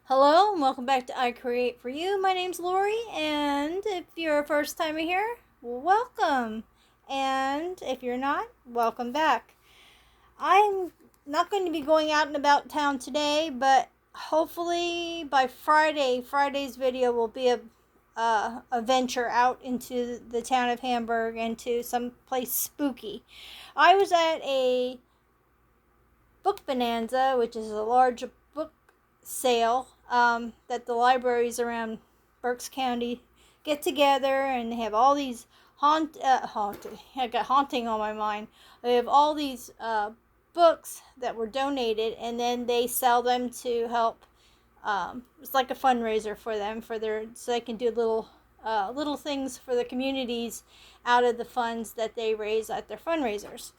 Hello and welcome back to I Create For You. My name's Lori, and if you're a first timer here, welcome. And if you're not, welcome back. I'm not going to be going out and about town today, but hopefully by Friday's video will be a venture out into the town of Hamburg and to some place spooky. I was at a book bonanza, which is a large book sale that the libraries around Berks County get together, and they have all these haunting. I got haunting on my mind. They have all these books that were donated, and then they sell them to help. It's like a fundraiser for them, so they can do little things for the communities out of the funds that they raise at their fundraisers.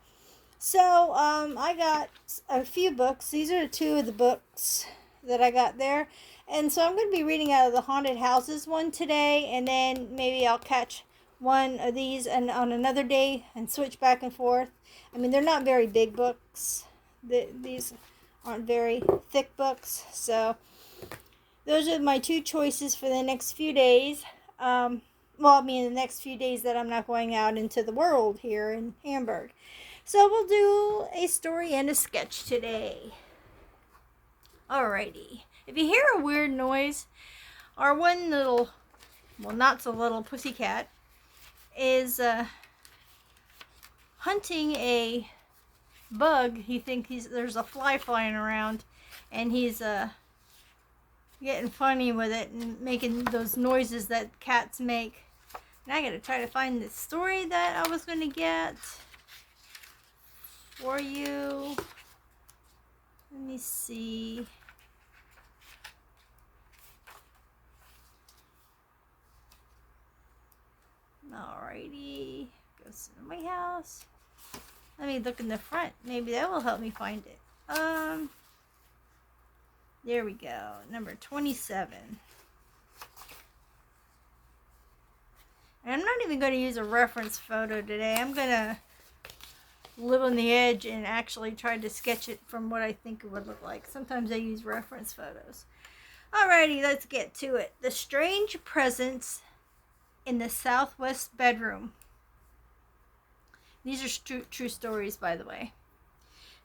So I got a few books. These are two of the books that I got there. And so I'm going to be reading out of the Haunted Houses one today, and then maybe I'll catch one of these and on another day and switch back and forth. I mean, they're not very big books. These aren't very thick books. So those are my two choices for the next few days. The next few days that I'm not going out into the world here in Hamburg. So we'll do a story and a sketch today. Alrighty. If you hear a weird noise, our one little, not so little pussycat is hunting a bug. He thinks there's a fly flying around, and he's getting funny with it and making those noises that cats make. And I gotta try to find the story that I was gonna get for you. Let me see. Alrighty. Goes to my house. Let me look in the front. Maybe that will help me find it. There we go. Number 27. And I'm not even going to use a reference photo today. I'm going to live on the edge and actually try to sketch it from what I think it would look like. Sometimes I use reference photos. Alrighty, let's get to it. The strange presence in the southwest bedroom. These are true stories, by the way.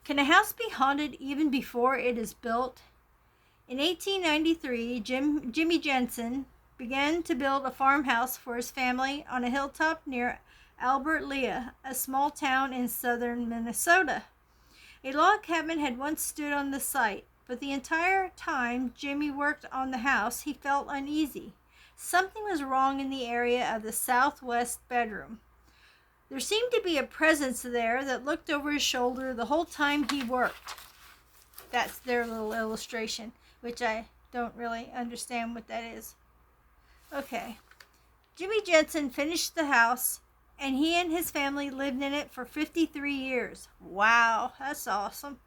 Can a house be haunted even before it is built? In 1893, Jimmy Jensen began to build a farmhouse for his family on a hilltop near Albert Lea, a small town in southern Minnesota. A log cabin had once stood on the site, but the entire time Jimmy worked on the house, he felt uneasy. Something was wrong in the area of the southwest bedroom. There seemed to be a presence there that looked over his shoulder the whole time he worked. That's their little illustration, which I don't really understand what that is. Okay. Jimmy Jensen finished the house, and he and his family lived in it for 53 years. Wow, that's awesome.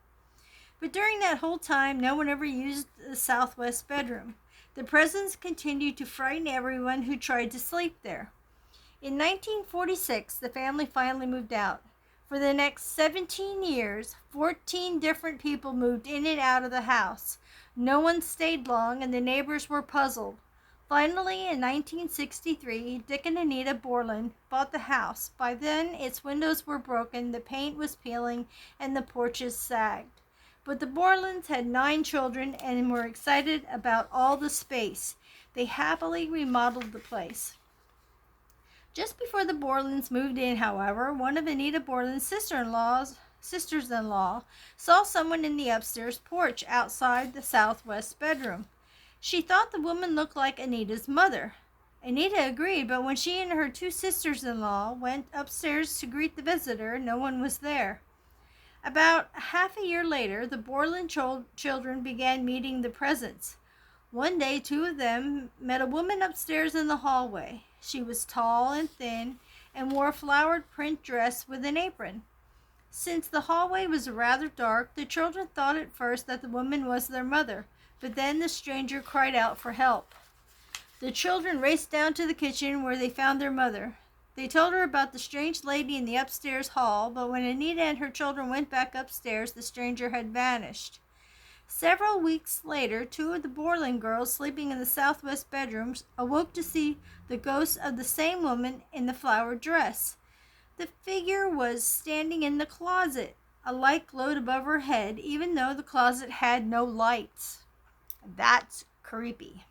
But during that whole time, no one ever used the southwest bedroom. The presence continued to frighten everyone who tried to sleep there. In 1946, the family finally moved out. For the next 17 years, 14 different people moved in and out of the house. No one stayed long, and the neighbors were puzzled. Finally, in 1963, Dick and Anita Borland bought the house. By then, its windows were broken, the paint was peeling, and the porches sagged. But the Borlands had 9 children and were excited about all the space. They happily remodeled the place. Just before the Borlands moved in, however, one of Anita Borland's sisters-in-law saw someone in the upstairs porch outside the southwest bedroom. She thought the woman looked like Anita's mother. Anita agreed, but when she and her 2 sisters-in-law went upstairs to greet the visitor, no one was there. About half a year later, the Borland children began meeting the presence. One day, 2 of them met a woman upstairs in the hallway. She was tall and thin and wore a flowered print dress with an apron. Since the hallway was rather dark, the children thought at first that the woman was their mother, but then the stranger cried out for help. The children raced down to the kitchen where they found their mother. They told her about the strange lady in the upstairs hall, but when Anita and her children went back upstairs, the stranger had vanished. Several weeks later, two of the Borland girls sleeping in the southwest bedrooms awoke to see the ghost of the same woman in the flowered dress. The figure was standing in the closet. A light glowed above her head, even though the closet had no lights. That's creepy.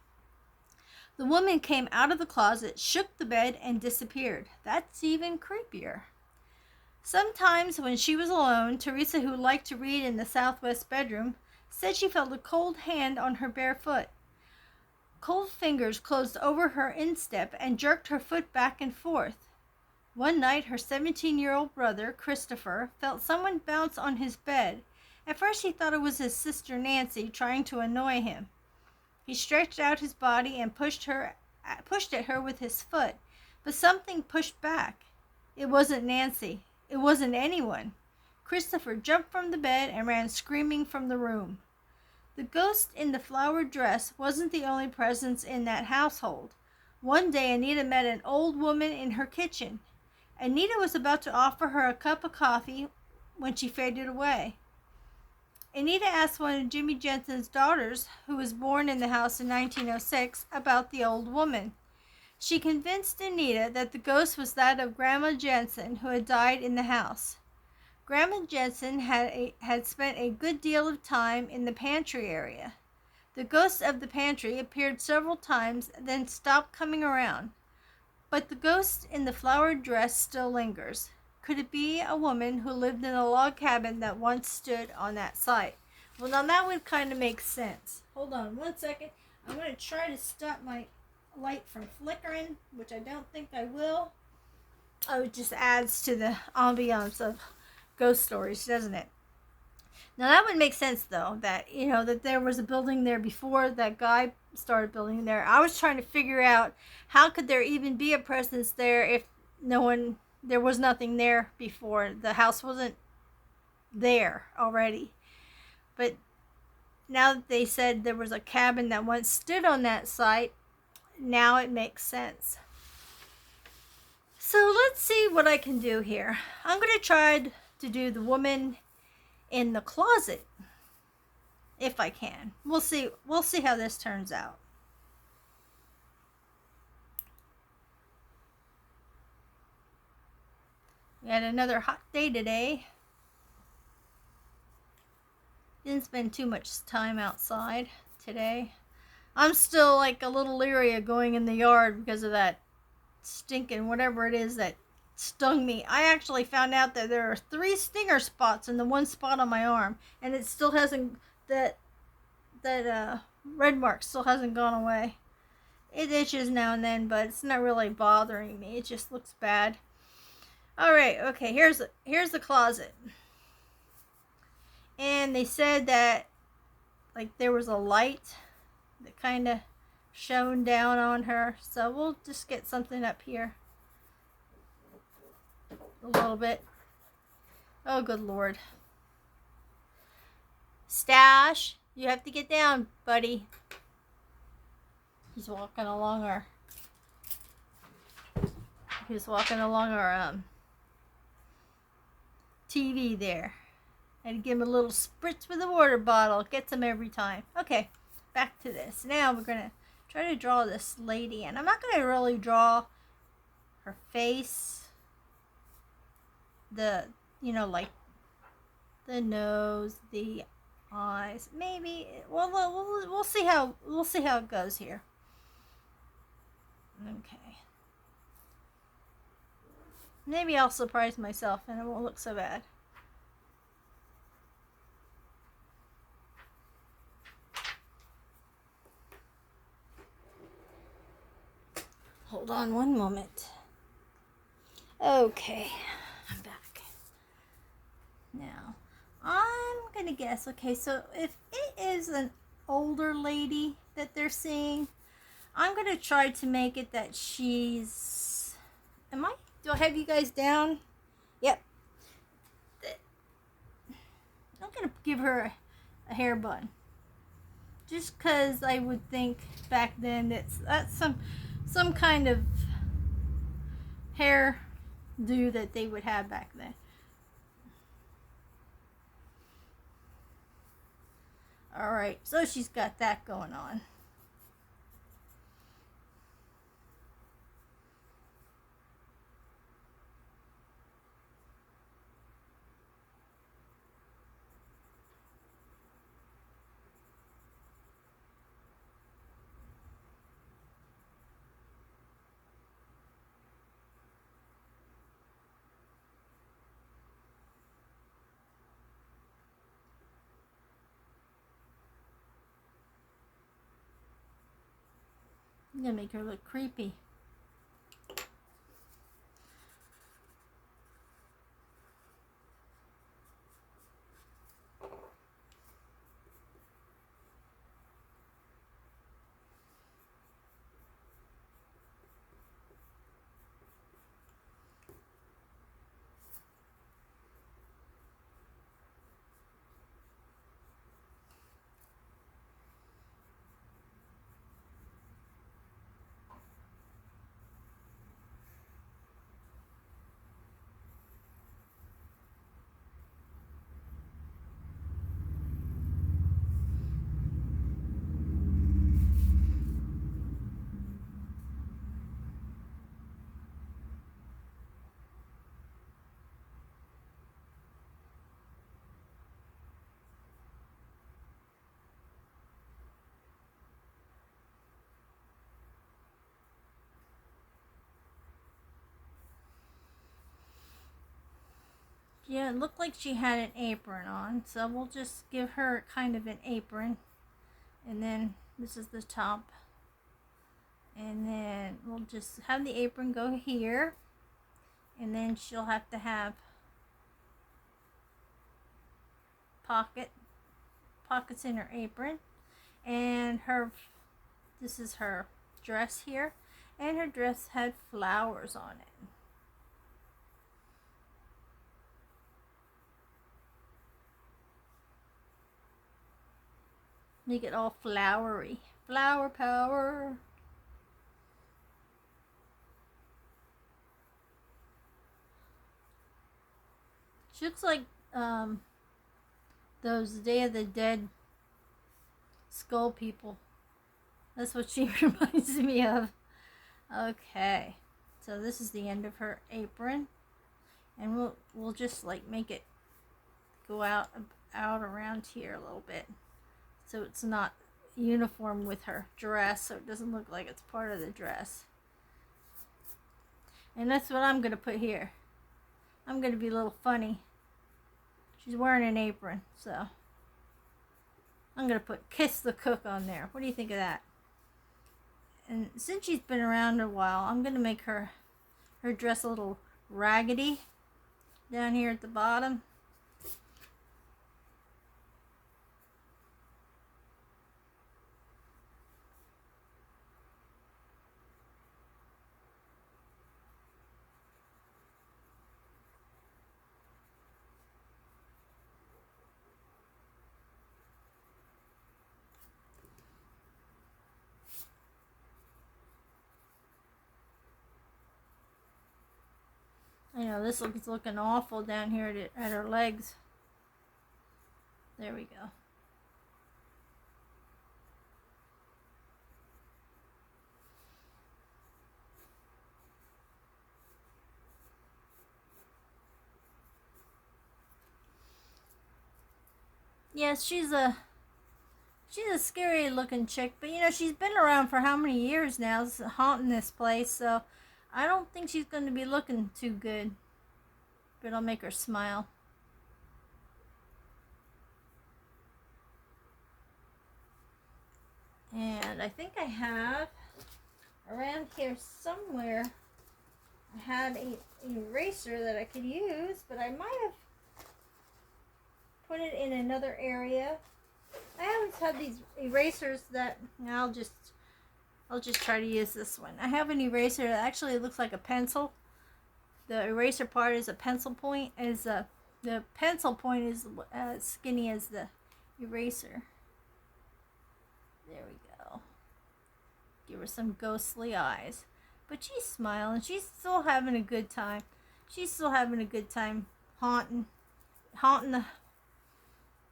The woman came out of the closet, shook the bed, and disappeared. That's even creepier. Sometimes when she was alone, Teresa, who liked to read in the southwest bedroom, said she felt a cold hand on her bare foot. Cold fingers closed over her instep and jerked her foot back and forth. One night, her 17-year-old brother, Christopher, felt someone bounce on his bed. At first, he thought it was his sister Nancy trying to annoy him. He stretched out his body and pushed at her with his foot, but something pushed back. It wasn't Nancy. It wasn't anyone. Christopher jumped from the bed and ran screaming from the room. The ghost in the flowered dress wasn't the only presence in that household. One day, Anita met an old woman in her kitchen. Anita was about to offer her a cup of coffee when she faded away. Anita asked one of Jimmy Jensen's daughters, who was born in the house in 1906, about the old woman. She convinced Anita that the ghost was that of Grandma Jensen, who had died in the house. Grandma Jensen had spent a good deal of time in the pantry area. The ghost of the pantry appeared several times, then stopped coming around. But the ghost in the flowered dress still lingers. Could it be a woman who lived in a log cabin that once stood on that site? Well, now that would kind of make sense. Hold on one second. I'm going to try to stop my light from flickering, which I don't think I will. Oh, it just adds to the ambiance of ghost stories, doesn't it? Now that would make sense, though, that, that there was a building there before that guy started building there. I was trying to figure out how could there even be a presence there if there was nothing there before. The house wasn't there already. But now that they said there was a cabin that once stood on that site, now it makes sense. So let's see what I can do here. I'm going to try to do the woman in the closet, if I can. We'll see how this turns out. We had another hot day today. Didn't spend too much time outside today. I'm still like a little leery of going in the yard because of that stinking whatever it is that stung me. I actually found out that there are 3 stinger spots in the one spot on my arm, and it still hasn't, that red mark still hasn't gone away. It itches now and then, but it's not really bothering me. It just looks bad. Alright, okay, here's the closet. And they said that like there was a light that kind of shone down on her. So we'll just get something up here. A little bit. Oh, good Lord. Stash, you have to get down, buddy. He's walking along our TV there. And give him a little spritz with a water bottle. Gets him every time. Okay, back to this. Now we're going to try to draw this lady. And I'm not going to really draw her face. Like the nose, the eyes. Maybe. Well, we'll see how it goes here. Okay. Maybe I'll surprise myself and it won't look so bad. Hold on one moment. Okay, I'm back. Now, I'm going to guess, okay, so if it is an older lady that they're seeing, I'm going to try to make it that she's... Do I have you guys down? Yep. I'm going to give her a hair bun. Just because I would think back then that's some kind of hair do that they would have back then. Alright, so she's got that going on. I'm gonna make her look creepy. Yeah, it looked like she had an apron on, so we'll just give her kind of an apron. And then this is the top. And then we'll just have the apron go here. And then she'll have to have pockets in her apron. And this is her dress here. And her dress had flowers on it. Make it all flowery. Flower power. She looks like those Day of the Dead skull people. That's what she reminds me of. Okay. So this is the end of her apron. And we'll just like make it go out around here a little bit. So it's not uniform with her dress, so it doesn't look like it's part of the dress. And that's what I'm going to put here. I'm going to be a little funny. She's wearing an apron, so I'm going to put Kiss the Cook on there. What do you think of that? And since she's been around a while, I'm going to make her dress a little raggedy down here at the bottom. I know this is looking awful down here at her legs. There we go. Yes, she's a scary looking chick, but you know, she's been around for how many years now, haunting this place, so I don't think she's going to be looking too good. But I'll make her smile. And I think I have around here somewhere, I had an eraser that I could use, but I might have put it in another area. I always have these erasers that I'll just try to use this one. I have an eraser that actually looks like a pencil. The eraser part is a pencil point. The pencil point is as skinny as the eraser. There we go. Give her some ghostly eyes. But she's smiling. She's still having a good time. She's still having a good time haunting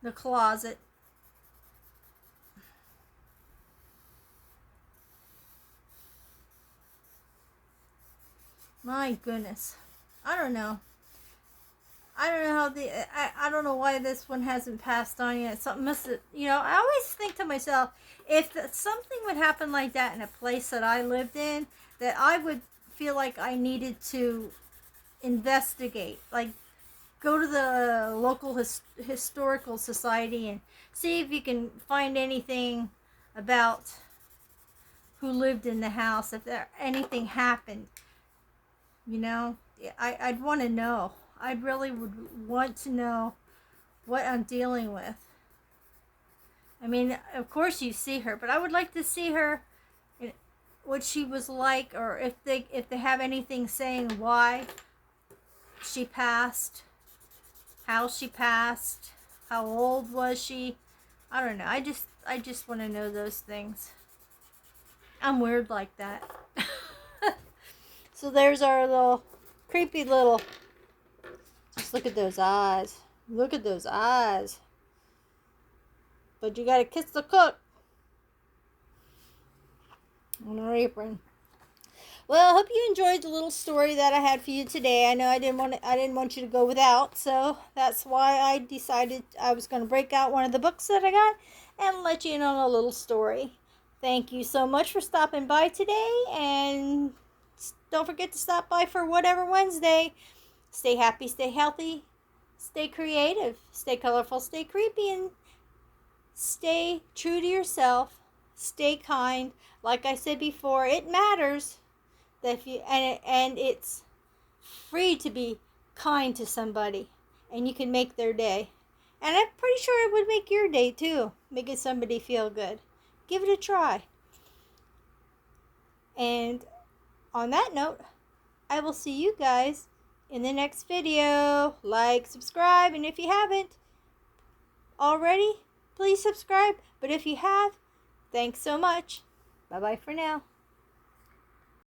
the closet. My goodness. I don't know. I don't know how I don't know why this one hasn't passed on yet. Something must have, I always think to myself, if something would happen like that in a place that I lived in, that I would feel like I needed to investigate. Like, go to the local historical society and see if you can find anything about who lived in the house, if there anything happened. I'd want to know. I really would want to know what I'm dealing with. I mean, of course you see her, but I would like to see her, what she was like, or if they have anything saying why she passed, how she passed, how old was she. I don't know. I just want to know those things. I'm weird like that. So there's our little creepy little. Just look at those eyes. Look at those eyes. But you gotta kiss the cook on her apron. Well, I hope you enjoyed the little story that I had for you today. I know I didn't want you to go without, so that's why I decided I was going to break out one of the books that I got and let you in on a little story. Thank you so much for stopping by today, and don't forget to stop by for Whatever Wednesday. Stay happy, stay healthy, stay creative, stay colorful, stay creepy, and stay true to yourself. Stay kind. Like I said before, it matters that if you and it's free to be kind to somebody, and you can make their day. And I'm pretty sure it would make your day too, making somebody feel good. Give it a try. And on that note, I will see you guys in the next video. Like, subscribe, and if you haven't already, please subscribe. But if you have, thanks so much. Bye-bye for now.